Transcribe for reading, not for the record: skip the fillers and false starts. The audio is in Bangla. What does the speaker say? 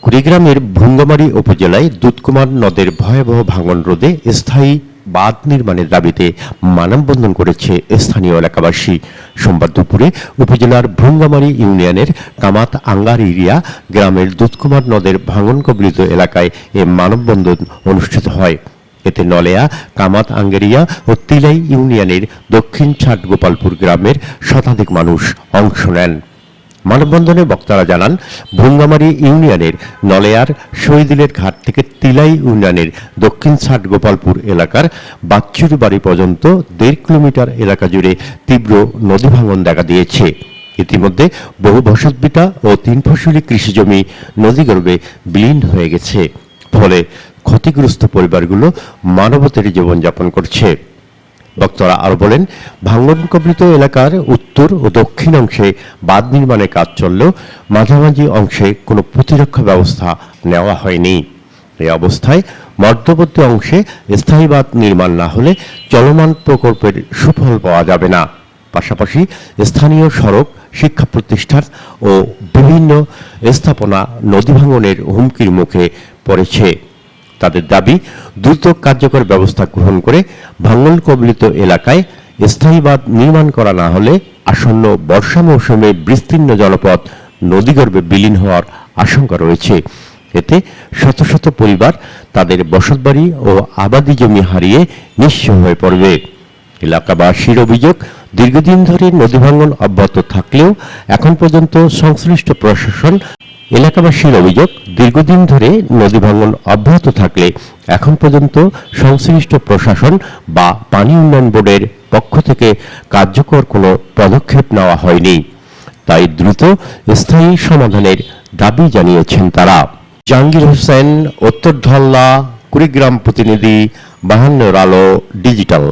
কুড়িগ্রামের ভুঙ্গামারী উপজেলায় দুধকুমার নদের ভয়াবহ ভাঙন রোধে স্থায়ী বাঁধ নির্মাণের দাবিতে মানববন্ধন করেছে স্থানীয় এলাকাবাসী। সোমবার দুপুরে উপজেলার ভুঙ্গামারী ইউনিয়নের কামাত আঙ্গারিয়া গ্রামের দুধকুমার নদের ভাঙন কবলিত এলাকায় এ মানববন্ধন অনুষ্ঠিত হয়। এতে নলেয়া, কামাত আঙ্গেরিয়া ও তিলাই ইউনিয়নের দক্ষিণ ছাট গোপালপুর গ্রামের শতাধিক মানুষ অংশ নেন। মানববন্ধনে বক্তারা জানান, ভুঙ্গামারী ইউনিয়নের নলেয়ার শহীদুলের ঘাট থেকে তিলাই ইউনিয়নের দক্ষিণ ছাট গোপালপুর এলাকার বাচ্চুর বাড়ি পর্যন্ত 1.5 কিলোমিটার এলাকা জুড়ে তীব্র নদী ভাঙন দেখা দিয়েছে। ইতিমধ্যে বহু বসতভিটা ও 3 ফসলি কৃষিজমি নদীগর্ভে বিলীন হয়ে গেছে। ফলে ক্ষতিগ্রস্ত পরিবারগুলো মানবতার জীবনযাপন করছে। বক্তারা আরো বলেন, ভাঙন কবলিত এলাকার উত্তর ও দক্ষিণ অংশে বাঁধ নির্মাণের কাজ চললেও মাঝামাঝি অংশে কোনো প্রতিরক্ষা ব্যবস্থা নেওয়া হয়নি। এই অবস্থায় মধ্যবর্তী অংশে স্থায়ী বাঁধ নির্মাণ না হলে চলমান প্রকল্পের সুফল পাওয়া যাবে না। পাশাপাশি স্থানীয় সড়ক, শিক্ষা প্রতিষ্ঠান ও বিভিন্ন স্থাপনা নদী ভাঙনের হুমকির মুখে পড়েছে। তাদের দাবি, দ্রুত কার্যকর ব্যবস্থা গ্রহণ করে ভাঙন কবলিত এলাকায় স্থায়ী বাঁধ নির্মাণ করা না হলে আসন্ন বর্ষা মৌসুমে বিস্তীর্ণ জনপদ নদীগর্ভে বিলীন হওয়ার আশঙ্কা রয়েছে। এতে শত শত পরিবার তাদের বসতবাড়ি ও আবাদি জমি হারিয়ে নিঃস্ব হয়ে পড়বে। এলাকাবাসীর অভিযোগ, দীর্ঘদিন ধরে নদী ভাঙন অব্যাহত থাকলেও এখন পর্যন্ত সংশ্লিষ্ট প্রশাসন এলাকাবাসীর অভিযোগ, দীর্ঘদিন ধরে নদী ভাঙন অব্যাহত থাকলে এখন পর্যন্ত সংশ্লিষ্ট প্রশাসন বা পানি উন্নয়ন বোর্ডের পক্ষ থেকে কার্যকর কোনো পদক্ষেপ নেওয়া হয়নি। তাই দ্রুত স্থায়ী সমাধানের দাবি জানিয়েছেন তারা। জাহাঙ্গীর হোসেন, উত্তর ধল্লা, কুড়িগ্রাম প্রতিনিধি, 52 আলো ডিজিটাল।